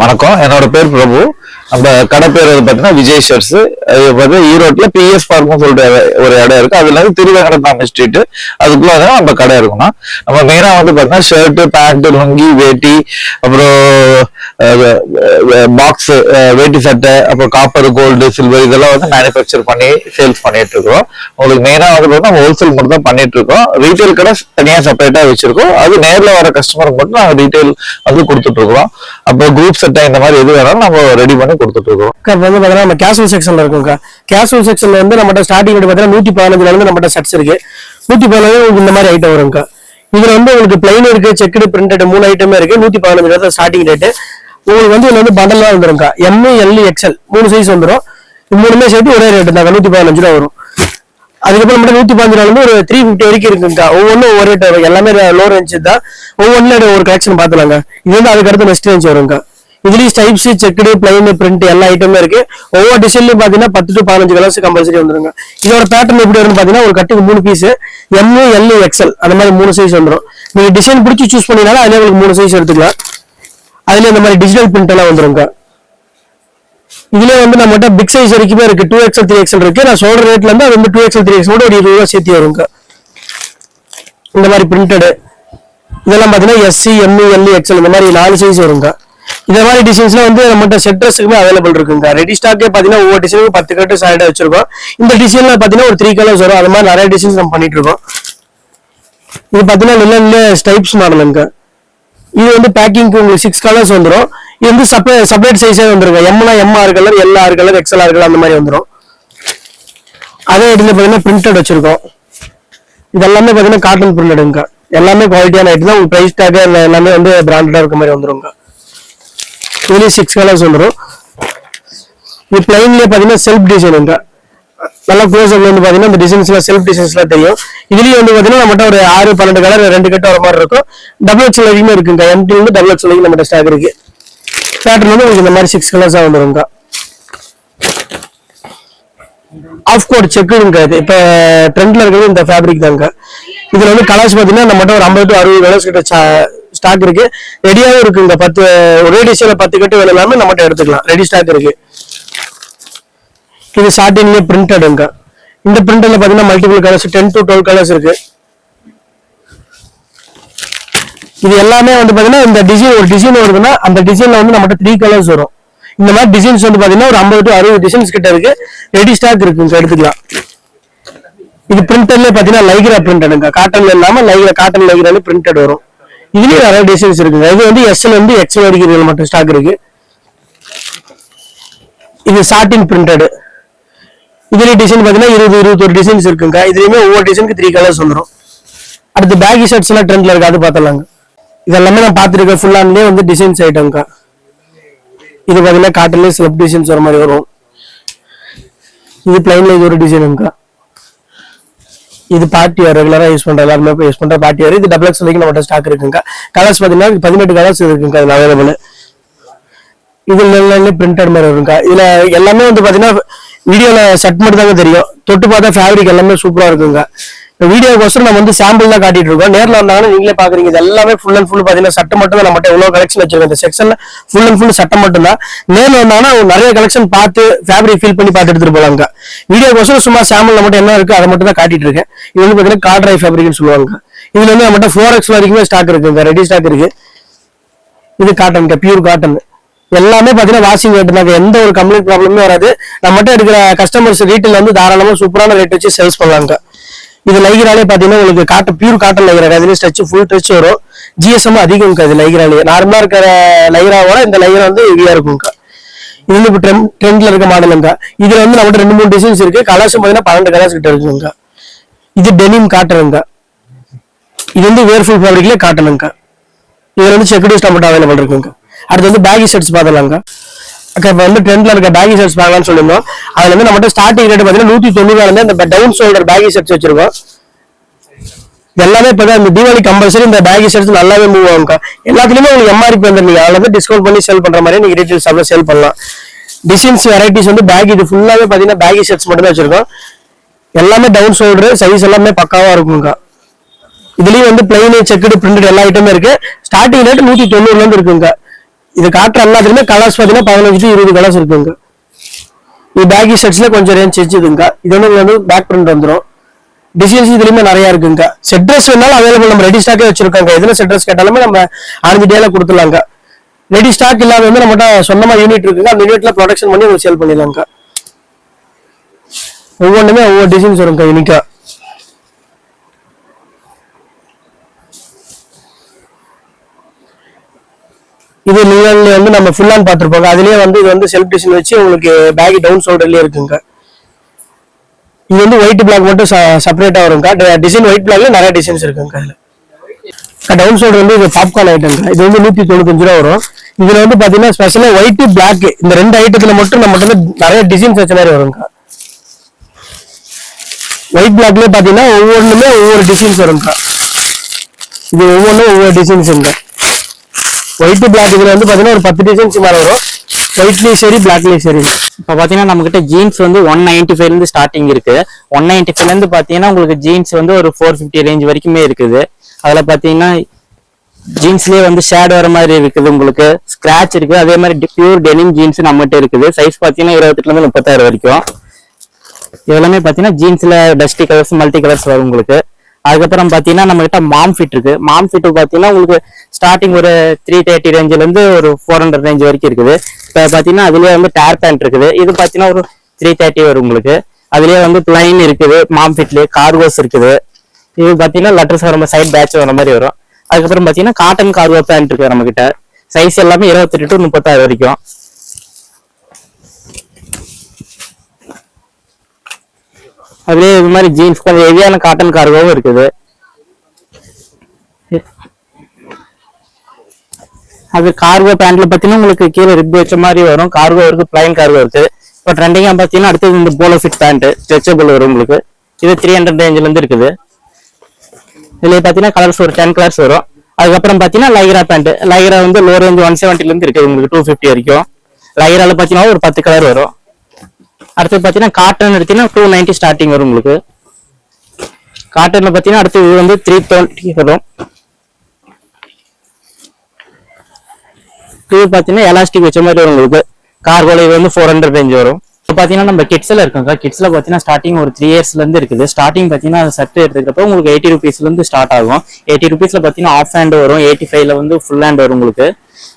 வணக்கம், என்னோட பேர் பிரபு. நம்ம கடை பேர் பார்த்தீங்கன்னா விஜய் ஷர்ட்ஸ். ஈரோட்ல பிஎஸ் பார்க்னு சொல்லிட்டு ஒரு இடம் இருக்கு. அதுல இருந்து திருவேங்கடசாமி ஸ்ட்ரீட் அதுக்குள்ள நம்ம கடை இருக்குன்னா நம்ம மெயினா பார்த்தீங்கன்னா ஷர்ட், பேண்ட், லுங்கி, வேட்டி, அப்புறம் பாக்ஸ், வேட்டி சட்டை, அப்புறம் காப்பர், கோல்டு, சில்வர் இதெல்லாம் மேனுஃபேக்சர் பண்ணி சேல்ஸ் பண்ணிட்டு இருக்கோம். உங்களுக்கு மெயினா பார்த்தீங்கன்னா ஹோல்சேல் மட்டும் தான் பண்ணிட்டு இருக்கோம். ரீட்டைல் கடை தனியா செப்பரேட்டா வச்சிருக்கோம். அது நேர்ல வர கஸ்டமருக்கு மட்டும் நாங்கள் ரீட்டைல் கொடுத்துட்டு இருக்கோம். அப்புறம் குரூப் செட்டை இந்த மாதிரி எது வேணாலும் நம்ம ரெடி பண்ணி கொடுத்துட்டு இருக்கோம். நம்ம கேஷுவல் செக்ஷன்ல இருக்கும்க்கா. கேஷுவல் செக்ஷன்ல நம்மகிட்ட ஸ்டார்டிங் பார்த்தீங்கன்னா 115 இருந்து நம்மகிட்ட ஷர்ட்ஸ் இருக்கு. 115 இந்த மாதிரி ஐட்டம் வரும்க்கா. இதுல உங்களுக்கு பிளைன் இருக்கு, செக்குடு, பிரிண்டட் 3 ஐட்டமே இருக்கு. 115 ஸ்டார்டிங் ரேட்டு. உங்களுக்கு இதுல பண்டலா வந்துரும்க்கா. M, L, XL 3 சைஸ் வந்துடும். மூணுமே சேர்த்து ஒரே ரேட்டு தாங்க, 115 ரூபா வரும். அதுக்கப்புறம் மட்டும் 115 ஒரு 350 வரைக்கும் இருக்குங்கக்கா. ஒவ்வொன்றும் ஒவ்வொரு ரேட் வரும். எல்லாமே லோ ரேஞ்ச் தான். ஒவ்வொன்றுல ஒரு கலெக்ஷன் பாத்துலாங்க. இது அதுக்கு அடுத்து நெக்ஸ்ட் ரேஞ்ச் வரும்க்கா. இதுலயும் ஸ்டைப்ஸ், செக்குடு, பிளைன், பிரிண்ட் எல்லா ஐட்டமே இருக்கு. ஒவ்வொரு டிசைன்லயும் பாத்தீங்கன்னா 10 to 15 கலர்ஸ் கம்பல்சரி வந்துருங்க. இதோட பேட்டர்ன் எப்படி வரும்னு பாத்தீங்கன்னா ஒரு கட்டுக்கு 3 பீஸ், M, L, XL அந்த மாதிரி 3 சைஸ் வந்துடும். நீங்க டிசைன் பிடிச்சி சூஸ் பண்ணினாலும் அதுல உங்களுக்கு 3 சைஸ் எடுத்துக்கலாம். அதுல இந்த மாதிரி டிஜிட்டல் பிரிண்ட் எல்லாம் வந்துருங்க. இதுல நம்மகிட்ட பிக் சைஸ் வரைக்குமே இருக்கு. 2XL 3XL இருக்கு. நான் சொல்ற ரேட்ல இருந்து அது 2XL 3XL ஒரு 20 ரூபா சேர்த்து வருங்க. இந்த மாதிரி பிரிண்டட் இதெல்லாம் பாத்தீங்கன்னா SC, M, L, XL இந்த மாதிரி 4 சைஸ் வருங்க. இந்த மாதிரி டிசைன்ஸ்ல நம்மகிட்ட செட் ட்ரெஸ்ஸுக்குமே அவைலபிள் இருக்குங்க. ரெடி ஸ்டாக்கே பாத்தீங்கன்னா ஒவ்வொரு டிசைனுக்கு 10 கட்டு சாலிடா வச்சிருக்கோம். இந்த டிசைன்ல பாத்தீங்கன்னா ஒரு 3 கலர்ஸ் வரும். அது மாதிரி நிறைய டிசைன்ஸ் நம்ம பண்ணிட்டு இருக்கோம். இது பாத்தீங்கன்னா லினன்ல ஸ்டைப்ஸ் மாடலுங்க. இது பேக்கிங்க்கு உங்களுக்கு 6 கலர்ஸ் வந்துடும். இது செப்பரேட் சைஸே வந்துருங்க. எம்னா MR colour, LR colour, XLR colour அந்த மாதிரி வந்துடும். அதே இடத்துல பாத்தீங்கன்னா பிரிண்டட் வச்சிருக்கோம். இதெல்லாமே பாத்தீங்கன்னா காட்டன் பிரிண்டடுங்க. எல்லாமே குவாலிட்டியான ஐட்டம் தான். உங்களுக்கு பிரைஸ் டேக் எல்லாமே பிராண்டடா இருக்க மாதிரி வந்துருங்க. இதுலயும் 6 கலர்ஸ் வந்துடும். இது பிளைன்லயே பாத்தீங்கன்னா செல்ஃப் டிசைனுங்க. நல்லா க்ளோஸ் பாத்தீங்கன்னா இந்த டிசைன்ஸ்ல செல்ஃப் டிசைன்ஸ்லாம் தெரியும். இதுலயும் பாத்தீங்கன்னா நம்மகிட்ட ஒரு 6-12 கலர் 2 கட்டு வர மாதிரி இருக்கும். XXL வரைக்குமே இருக்குங்க. MT XXL வரைக்கும் நம்மகிட்ட ஸ்டாக் இருக்கு. பேட்டர்ன் உங்களுக்கு இந்த மாதிரி 6 கலர்ஸா வந்துருங்க. ஆஃப் கோட் செக்குங்க. இது இப்ப ட்ரெண்ட்ல இருக்கிறது இந்த ஃபேப்ரிக் தாங்க. இதுல கலர்ஸ் பாத்தீங்கன்னா நம்மகிட்ட ஒரு 50 to 60 கலர்ஸ் கிட்ட ஸ்டாக் இருக்கு. ரெடியாவும் இருக்குங்க. 10 ஒரே டிசைன்ல 10 கட்டு வேணும்னாலுமே நம்மகிட்ட எடுத்துக்கலாம். ரெடி ஸ்டாக் இருக்கு. இது ஸ்டார்டிங்ல பிரிண்டடுங்க. இந்த பிரிண்டட்ல பாத்தீங்கன்னா மல்டிபிள் கலர்ஸ் 10 to 12 கலர்ஸ் இருக்கு. இது எல்லாமே பாத்தீங்கன்னா இந்த டிசைன் ஒரு டிசைன் வருதுன்னா அந்த டிசைன்ல நம்மகிட்ட 3 கலர்ஸ் வரும். இந்த மாதிரி டிசைன்ஸ் பாத்தீங்கன்னா ஒரு 50 to 60 டிசைன்ஸ் கிட்ட இருக்கு. ரெடி ஸ்டாக் இருக்குங்க, எடுத்துக்கலாம். இது பிரிண்டர்ல பாத்தீங்கன்னா லைக்ரா பிரிண்டடுங்க. காட்டன்ல இல்லாம காட்டன் லைக்ரால பிரிண்டட் வரும். இதுலயும் நிறைய டிசைன்ஸ் இருக்குங்க. இது SL XL வரைக்கும் மட்டும் ஸ்டாக் இருக்கு. இது சாட்டின் பிரிண்டட். இதுல டிசைன் பாத்தீங்கன்னா 20-21 டிசைன்ஸ் இருக்குங்க. இதுலயுமே ஒவ்வொரு டிசைனுக்கு 3 கலர்ஸ் வந்துடும். அடுத்து பேகி ஷர்ட்ஸ் எல்லாம் ட்ரெண்ட்ல இருக்கு, அது பாத்தலாங்க. இதெல்லாமே நான் பாத்துருக்கேன். ஃபுல் ஆன்லயே டிசைன்ஸ் ஐட்டம்க்கா. இது பாத்தீங்கன்னா காட்டன்ல ஸ்லப் டிசைன்ஸ் வர மாதிரி வரும். இது பிளைன்ல இது ஒரு டிசைனுங்கா. இது பார்ட்டி வேர், ரெகுலரா யூஸ் பண்ற எல்லாருமே யூஸ் பண்ற பார்ட்டி வேர். இது XXL வரைக்கும் நம்மகிட்ட ஸ்டாக் இருக்குங்க. கலர்ஸ் பாத்தீங்கன்னா 18 கலர்ஸ் இருக்குங்க. அதுல அவைலபிள். இது பிரிண்டட் மாதிரி வருங்க. இதுல எல்லாமே பாத்தீங்கன்னா வீடியோல செட் மட்டும் தாங்க தெரியும். தொட்டு பார்த்தா ஃபேப்ரிக் எல்லாமே சூப்பரா இருக்குங்க. வீடியோக்கோசரம் நம்ம சாம்பிள் தான் காட்டிட்டு இருக்கோம். நேரில் வந்தாங்கன்னா நீங்களே பாக்குறீங்க. இது எல்லாமே ஃபுல் அண்ட் ஃபுல் பாத்தீங்கன்னா சட்டை மட்டும் தான் நம்மகிட்ட எவ்வளவு கலெக்ஷன் வச்சிருக்கோம். இந்த செக்ஷன்ல ஃபுல் அண்ட் ஃபுல் சட்டை மட்டும் தான். நேரில் வந்தாங்கன்னா நிறைய கலெக்ஷன் பார்த்து ஃபேப்ரிக் ஃபீல் பண்ணி பார்த்து எடுத்துட்டு போலாங்க. வீடியோக்கோசரம் சும்மா சாம்பிள் மட்டும் என்ன இருக்கு அதை மட்டும் தான் காட்டிட்டு இருக்கேன். இது பாத்தீங்கன்னா காட்ராய் ஃபேப்ரிக்னு சொல்லுவாங்க. இதுல நம்மகிட்ட 4X வரைக்குமே ஸ்டாக் இருக்குங்க. ரெடி ஸ்டாக் இருக்கு. இது காட்டன், பியூர் காட்டன். எல்லாமே பாத்தீங்கன்னா வாஷிங் ரேட் தாங்க. எந்த ஒரு கம்ப்ளைண்ட் ப்ராப்ளமே வராது. நம்மகிட்ட இருக்கிற கஸ்டமர்ஸ் ரீட்டைல் தாராளமா சூப்பரான ரேட் வச்சு சேல்ஸ் பண்ணலாங்க. இது லைக்ராலே பாத்தீங்கன்னா உங்களுக்கு பியூர் காட்டன் லைக்ரா. அதுல ஸ்ட்ரெச் ஃபுல் டச் வரும். GSM அதிகம் இது லைக்ராலே. நார்மலா இருக்கிற லைக்ராவோட இந்த லைக்ரா ஹெவியா இருக்கும்க்கா. இது இப்ப ட்ரெண்ட்ல இருக்க மாடலுங்க. இதுல நம்மகிட்ட 2-3 டிசைன்ஸ் இருக்கு. கலர்ஸ் பாத்தீங்கன்னா 12 கலர்ஸ் கிட்ட இருக்குங்க. இது டெனிம் காட்டனுங்க. இது வேர்ஃபுல் ஃபேப்ரிக்ல காட்டனுங்க. இதுல செக்குடு நம்மகிட்ட அவைலபிள் இருக்குங்க. அடுத்து பேகி ஷர்ட்ஸ் பாத்தலாங்க. இப்ப ட்ரெண்ட்ல இருக்க பேகி ஷர்ட்ஸ் பார்க்கலாம்னு சொல்லிருந்தோம். அதுல நம்மகிட்ட ஸ்டார்டிங் ரேட் பாத்தீங்கன்னா 190 இந்த டவுன் ஷோல்டர் பேகி ஷர்ட்ஸ் வச்சிருக்கோம். எல்லாமே இப்பதான் இந்த தீபாவளி கம்பல்சரி இந்த பேகி ஷர்ட்ஸ் நல்லாவே மூவ் ஆகும்க்கா. எல்லாத்துலயுமே உங்களுக்கு MRP வந்துருந்தீங்க. அதுல டிஸ்கவுண்ட் பண்ணி சேல் பண்ற மாதிரி நீங்க ரீட்டைல் ஷாப்ல சேல் பண்ணலாம். டிசைன்ஸ் வெரைட்டிஸ் பேகி இது ஃபுல்லாவே பாத்தீங்கன்னா பேகி ஷர்ட்ஸ் மட்டும் தான் வச்சிருக்கோம். எல்லாமே டவுன் ஷோல்டர் சைஸ் எல்லாமே பக்காவா இருக்கும்க்கா. இதுலயும் பிளைன், செக்குடு, பிரிண்டட் எல்லா ஐட்டமே இருக்கு. ஸ்டார்டிங் ரேட் 190 இருக்குங்க. இது காட்டுற எல்லாத்துலயுமே கலர்ஸ் பாத்தீங்கன்னா 15 to 20 கலர்ஸ் இருக்குங்க. இது பேக்கி ஷர்ட்ஸ்ல கொஞ்சம் ரேஞ்ச் வச்சுதுங்க. இது வந்து பேக் பிரிண்ட் வந்துடும். டிசைன்ஸ் இதுலயுமே நிறைய இருக்குங்க. செட் ட்ரெஸ் வேணாலும் அவைலபிள் நம்ம ரெடி ஸ்டாக்கே வச்சிருக்கோங்க. எதுல செட் ட்ரெஸ் கேட்டாலுமே நம்ம 5 டேல கொடுத்துடலாங்க. ரெடி ஸ்டாக் இல்லாத வந்து நம்மகிட்ட சொந்தமா யூனிட் இருக்குங்க. அந்த யூனிட்ல ப்ரொடக்ஷன் பண்ணி உங்களுக்கு சேல் பண்ணிடலாங்க. ஒவ்வொன்றுமே ஒவ்வொரு டிசைன்ஸ் வருங்க யூனிக்கா. இது நீங்க வந்து நம்ம ஃபுல் ஆன் பார்த்துருப்போங்க. அதுலயே வந்து இது வந்து செல்ஃப் டிசைன் வச்சு உங்களுக்கு பேக் டவுன் ஷோல்டர்லயே இருக்குங்க. இது வந்து ஒயிட் பிளாக் மட்டும் செப்பரேட்டா வருங்க. டிசைன் ஒயிட் பிளாக்ல நிறைய டிசைன்ஸ் இருக்குங்க. அதுல டவுன் ஷோல்டர் வந்து இது பாப்கார்ன் ஐட்டம்ங்க. இது வந்து 195 ரூபா வரும். இதுல வந்து பாத்தீங்கன்னா ஸ்பெஷலா ஒயிட் பிளாக் இந்த 2 ஐட்டத்துல மட்டும் நம்ம வந்து நிறைய டிசைன்ஸ் வச்ச மாதிரி வருங்க. ஒயிட் பிளாக்லயே பாத்தீங்கன்னா ஒவ்வொன்றுமே ஒவ்வொரு டிசைன்ஸ் வருங்க. இது ஒவ்வொன்றும் ஒவ்வொரு டிசைன்ஸுங்க. ஒயிட் பிளாக் இதுல வந்து பாத்தீங்கன்னா ஒரு 10 டிசைன்ஸ் மாதிரி வரும். ஒயிட்லயும் சரி பிளாக்லயும் சரி. இப்போ பாத்தீங்கன்னா நம்ம கிட்ட ஜீன்ஸ் வந்து 195 இருந்து ஸ்டார்டிங் இருக்கு. 195 இருந்து பாத்தீங்கன்னா உங்களுக்கு ஜீன்ஸ் வந்து ஒரு 450 ரேஞ்ச் வரைக்குமே இருக்குது. அதுல பாத்தீங்கன்னா ஜீன்ஸ்லயே வந்து ஷேட் வர மாதிரி இருக்குது, உங்களுக்கு ஸ்கிராச் இருக்கு. அதே மாதிரி பியூர் டெனிம் ஜீன்ஸ் நம்மகிட்ட இருக்குது. சைஸ் பாத்தீங்கன்னா 28 இருந்து 36 வரைக்கும். இதெல்லாமே பாத்தீங்கன்னா ஜீன்ஸ்ல டஸ்டி கலர்ஸ் மல்டி கலர்ஸ் வரும் உங்களுக்கு. அதுக்கப்புறம் பாத்தீங்கன்னா நம்ம கிட்ட மாம் ஃபிட் இருக்கு. மாம் ஃபிட் பாத்தீங்கன்னா உங்களுக்கு ஸ்டார்டிங் ஒரு 330 ரேஞ்சில இருந்து ஒரு 400 ரேஞ்ச் வரைக்கும் இருக்குது. இப்போ பாத்தீங்கன்னா அதுலயே வந்து டேர் பேண்ட் இருக்குது. இது பாத்தீங்கன்னா ஒரு 330 வரும் உங்களுக்கு. அதுலயே வந்து பிளைன் இருக்குது. மாம் ஃபிட்லயே கார்கோஸ் இருக்குது. இது பாத்தீங்கன்னா லெட்டர்ஸ் வர சைட் பேட்ச் வர மாதிரி வரும். அதுக்கப்புறம் பாத்தீங்கன்னா காட்டன் கார்கோ பேண்ட் இருக்கு நம்ம கிட்ட. சைஸ் எல்லாமே 28 to 36 வரைக்கும். அதுலயே இது மாதிரி ஜீன்ஸ் கொஞ்சம் ஹெவியான காட்டன் கார்கோவும் இருக்குது. அது கார்கோ பேண்ட்ல பாத்தீங்கன்னா உங்களுக்கு கீழே ரிப் வச்ச மாதிரி வரும். கார்கோ இருக்கு, பிளைன் கார்கோ இருக்கு. இப்போ ட்ரெண்டிங்கா பாத்தீங்கன்னா அடுத்தது இந்த போலோ ஃபிட் பேண்ட் ஸ்ட்ரெச்சபிள் வரும் உங்களுக்கு. இது 300 ரேஞ்சில இருந்து இருக்குது. இதுல பாத்தீங்கன்னா கலர்ஸ் ஒரு 10 கலர்ஸ் வரும். அதுக்கப்புறம் பாத்தீங்கன்னா லைக்ரா பேண்ட். லைக்ரா வந்து லோ ரேஞ்ச் 170 இருந்து இருக்குது உங்களுக்கு 250 வரைக்கும். லைக்ரால பாத்தீங்கன்னா ஒரு 10 கலர் வரும். அடுத்து பாத்தீங்கன்னா காட்டன் எடுத்தீங்கன்னா 290 ஸ்டார்டிங் வரும் உங்களுக்கு. காட்டன்ல பாத்தீங்கன்னா அடுத்து இது வந்து 320 வரும். இது பாத்தீங்கன்னா எலாஸ்டிக் வச்ச மாதிரி வரும் உங்களுக்கு. கார்கோல இது வந்து 400 ரேஞ்ச் வரும். இப்போ பாத்தீங்கன்னா நம்ம கிட்ஸ்ல இருக்குங்க. கிட்ஸ்ல பாத்தீங்கன்னா ஸ்டார்டிங் ஒரு 3 இயர்ஸ்ல இருந்து இருக்குது. ஸ்டார்டிங் பாத்தீங்கன்னா சர்ட் எடுத்துக்கிறப்ப உங்களுக்கு 80 ருபீஸ்ல இருந்து ஸ்டார்ட் ஆகும். 80 ருபீஸ்ல பாத்தீங்கன்னா ஆஃப் ஹேண்ட் வரும். 85ல வந்து ஃபுல் ஹேண்ட் வரும் உங்களுக்கு.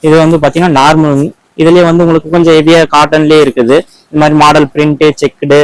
இது வந்து பாத்தீங்கன்னா நார்மல். இதுலயே வந்து உங்களுக்கு கொஞ்சம் ஹெவியா காட்டன்லயே இருக்குது. இந்த மாதிரி மாடல் பிரிண்ட் செக்குடு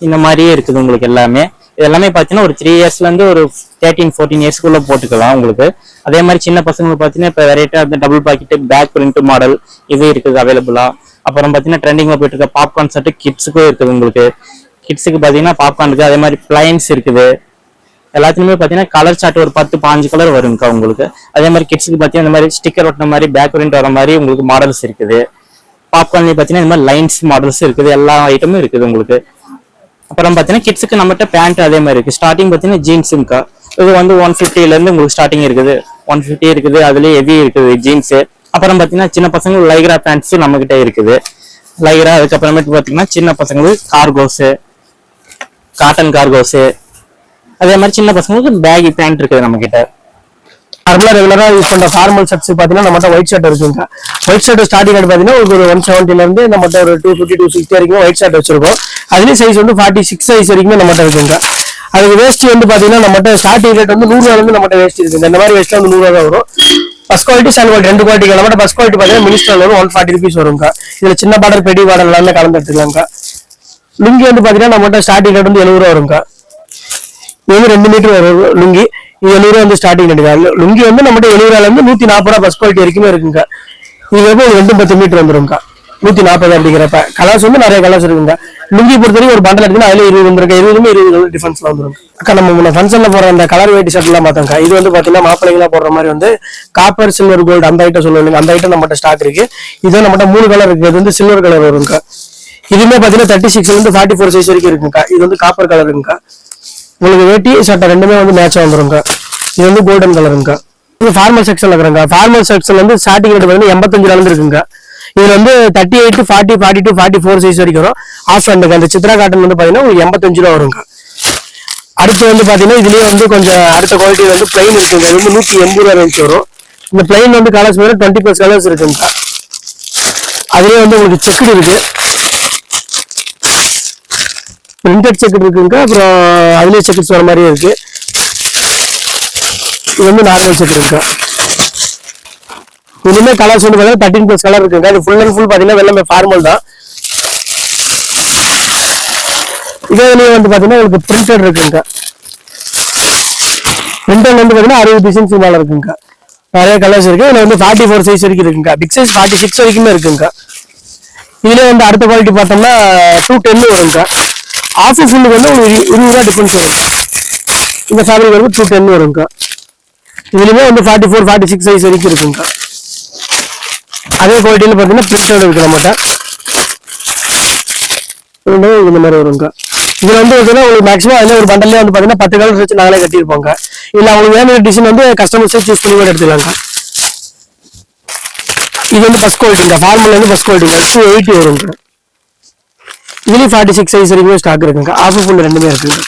இந்த மாதிரியே இருக்குது உங்களுக்கு எல்லாமே. இது எல்லாமே பாத்தீங்கன்னா ஒரு 3 இயர்ஸ்ல இருந்து ஒரு 13-14 இயர்ஸ்க்குள்ள போட்டுக்கலாம் உங்களுக்கு. அதே மாதிரி சின்ன பசங்களுக்கு பாத்தீங்கன்னா இப்ப வெரைட்டா double pocket bag print model இது இருக்குது அவைலபிளா. அப்புறம் பாத்தீங்கன்னா ட்ரெண்டிங்ல போயிட்டு இருக்க பாப்கார்ன் செட் கிட்ஸுக்கும் இருக்குது உங்களுக்கு. கிட்ஸுக்கு பாத்தீங்கன்னா பாப்கார்ன் இருக்கு. அதே மாதிரி பிளைன்ஸ் இருக்குது. எல்லாத்துலயுமே பாத்தீங்கன்னா கலர் சார்ட் ஒரு 10-15 கலர் வரும்க்கா உங்களுக்கு. அதே மாதிரி கிட்ஸுக்கு பாத்தீங்கன்னா இந்த மாதிரி ஸ்டிக்கர் ஒட்டின மாதிரி பேக் பிரிண்ட் வர மாதிரி உங்களுக்கு மாடல்ஸ் இருக்குது. பாப்கார்ன்லயே பாத்தீங்கன்னா இந்த மாதிரி லைன்ஸ் மாடல்ஸ் இருக்குது. எல்லா ஐட்டமும் இருக்குது உங்களுக்கு. அப்புறம் பாத்தீங்கன்னா கிட்ஸுக்கு நம்மகிட்ட பேண்ட் அதே மாதிரி இருக்கு. ஸ்டார்டிங் பாத்தீங்கன்னா ஜீன்ஸுங்கா. இது வந்து 150ல இருந்து உங்களுக்கு ஸ்டார்டிங் இருக்குது. 150 இருக்குது. அதுலயே ஹெவி இருக்குது ஜீன்ஸ். அப்புறம் பாத்தீங்கன்னா சின்ன பசங்களுக்கு லைக்ரா பேண்ட்ஸ் நம்ம கிட்ட இருக்குது. லைக்ரா. அதுக்கப்புறமேட்டு பாத்தீங்கன்னா சின்ன பசங்களுக்கு கார்கோஸ், காட்டன் கார்கோஸ். அதே மாதிரி சின்ன பசங்களுக்கு பேகி பேண்ட் இருக்குது நம்ம கிட்ட. நார்மலா ரெகுலரா யூஸ் பண்ற ஃபார்மல் ஷர்ட்ஸ் பாத்தீங்கன்னா நம்மகிட்ட ஒயிட் ஷர்ட் இருக்குங்க. ஒயிட் ஷர்ட் ஸ்டார்டிங் ரேட் பாத்தீங்கன்னா ஒரு 170ல இருந்து நம்மகிட்ட ஒரு 250-260 வரைக்கும் ஒயிட் ஷர்ட் வச்சிருக்கோம். அதுலயும் சைஸ் வந்து 46 சைஸ் வரைக்கும் நம்மகிட்ட இருக்குங்க. அதுக்கு வேஸ்ட் வந்து பாத்தீங்கன்னா நம்மகிட்ட ஸ்டார்டிங் ரேட் வந்து 100 ரூபாயில இருந்து நம்மகிட்ட வேஸ்ட் இருக்குங்க. இந்த மாதிரி வேஸ்ட் வந்து 100 ரூபா வரும். First quality second quality 2 quality நம்மகிட்ட. ஃபர்ஸ்ட் குவாலிட்டி பாத்தீங்கன்னா மினிஸ்டர் வந்து 140 ருபீஸ் வருங்க. இதுல சின்ன பார்டர் பெரிய பார்டர் எல்லாமே கலந்து எடுத்துக்கலாங்க. லுங்கி வந்து பாத்தீங்கன்னா நம்மகிட்ட ஸ்டார்டிங் ரேட் வந்து 70 ரூபா வருங்க. இது வந்து 2 மீட்டர் வரும் லுங்கி. 70 ரூபா வந்து ஸ்டார்டிங் ரேட். லுங்கி வந்து நம்மகிட்ட 70 ரூபாயில இருந்து 140 ரூபா ஃபர்ஸ்ட் குவாலிட்டி வரைக்குமே இருக்குங்க. இது வந்து 210 மீட்டர் வந்துருங்க. 140 அப்படிங்கிறப்ப கலர்ஸ் வந்து நிறைய கலர்ஸ் இருக்குங்க. லுங்கி பொறுத்தவரைக்கும் ஒரு பண்டல் எடுத்தீங்கன்னா அதுல 20 வந்துருக்கு. 20 டிஃபரன்ஸ்ல வந்துரும். அக்கா நம்ம ஃபங்க்ஷன்ல போற அந்த கலர் வெயிட் ஷர்ட் எல்லாம் பார்த்தோம்க்கா. இது வந்து பாத்தீங்கன்னா மாப்பிள்ளைங்களா போடுற மாதிரி வந்து காப்பர் சில்வர் கோல்டு அந்த ஐட்டம் சொல்லுவாங்க. அந்த ஐட்டம் நம்மகிட்ட ஸ்டாக் இருக்கு. இது நம்மகிட்ட 3 கலர் இருக்கு. இது வந்து சில்வர் கலர் வரும்க்கா. இதுமே பாத்தீங்கன்னா 36ல இருந்து 44 சைஸ் வரைக்கும் இருக்குங்கக்கா. இது வந்து காப்பர் கலர் இருக்குங்கக்கா. உங்களுக்கு வேட்டி சட்டை ரெண்டுமே வந்து மேட்சா வந்துருங்க. இது வந்து கோல்டன் கலருங்கக்கா. இது ஃபார்மல் செக்ஷன்ல இருக்கிறாங்க. ஃபார்மல் செக்ஷன்ல வந்து ஸ்டார்டிங் ரேட் வந்து 85 இருந்து இருக்குங்க. இதுல வந்து 38, 40, 42, 44 சைஸ் வரைக்கும் வரும். ஆஃப் ஹேண்டுக்கு அந்த சித்ரா காட்டன் வந்து பாத்தீங்கன்னா உங்களுக்கு 85 ரூபா வருங்க. அடுத்து வந்து பாத்தீங்கன்னா இதுலயே வந்து கொஞ்சம் அடுத்த குவாலிட்டி வந்து பிளைன் இருக்குங்க. இது வந்து 180 ரூபா ரேஞ்ச் வரும். இந்த பிளைன் வந்து கலர்ஸ் வேற 20+ கலர்ஸ் இருக்குங்க. அதுலேயே வந்து உங்களுக்கு செக்குடு இருக்கு, பிரிண்டட் செக்குடு இருக்குங்க. அப்புறம் அதுலேயே செக்குட்ஸ் வர மாதிரியே இருக்கு. இது வந்து நார்மல் செட் இருக்குங்க. இதுவுமே கலர்ஸ் வந்து பார்த்தீங்கன்னா 13+ கலர் இருக்குங்க. இது ஃபுல் அண்ட் ஃபுல் பார்த்தீங்கன்னா வெள்ளமே ஃபார்மல் தான். இதுலேயே வந்து பார்த்தீங்கன்னா உங்களுக்கு பிரிண்டட் இருக்குங்க. பிரிண்டட் வந்து பார்த்தீங்கன்னா 60 டிசைன்ஸ் மேலே இருக்குங்க. நிறைய கலர்ஸ் இருக்கு. இதுல வந்து 44 சைஸ் வரைக்கும் இருக்குங்க. பிக் சைஸ் 46 வரைக்குமே இருக்குங்க. இதுல வந்து அடுத்த குவாலிட்டி பார்த்தோம்னா 210 வருங்க. ஆஃப் ஃபுல்லுக்கு வந்து உங்களுக்கு 20 ரூபா டிஃபரன்ஸ் வரும். இந்த ஃபேப்ரிக் வந்து 210 வருங்க. இதுலயுமே வந்து 44, 46 சைஸ் வரைக்கும் இருக்குங்க. அதே குவாலிட்டியில பார்த்தீங்கன்னா பிரிண்டட் இருக்கு நம்மகிட்ட. இந்த மாதிரி வருங்க. இதுல வந்து உங்களுக்கு மேக்ஸிமம் அதுல ஒரு பண்டல்லே வந்து பாத்தீங்கன்னா 10 கலர்ஸ் வச்சு நாங்களே கட்டியிருப்போங்க. இல்ல அவங்களுக்கு வேணுங்கிற டிசைன் வந்து கஸ்டமர்ஸே சூஸ் பண்ணி கூட எடுத்துக்கலாங்க. இது வந்து ஃபர்ஸ்ட் குவாலிட்டிங்க. ஃபார்மல் வந்து ஃபர்ஸ்ட் குவாலிட்டிங்க. 280 வருங்க. இதுலயும் 46 சைஸ் வரைக்கும் ஸ்டாக் இருக்குங்க. ஆஃப் ஃபுல் ரெண்டுமே இருக்குங்க.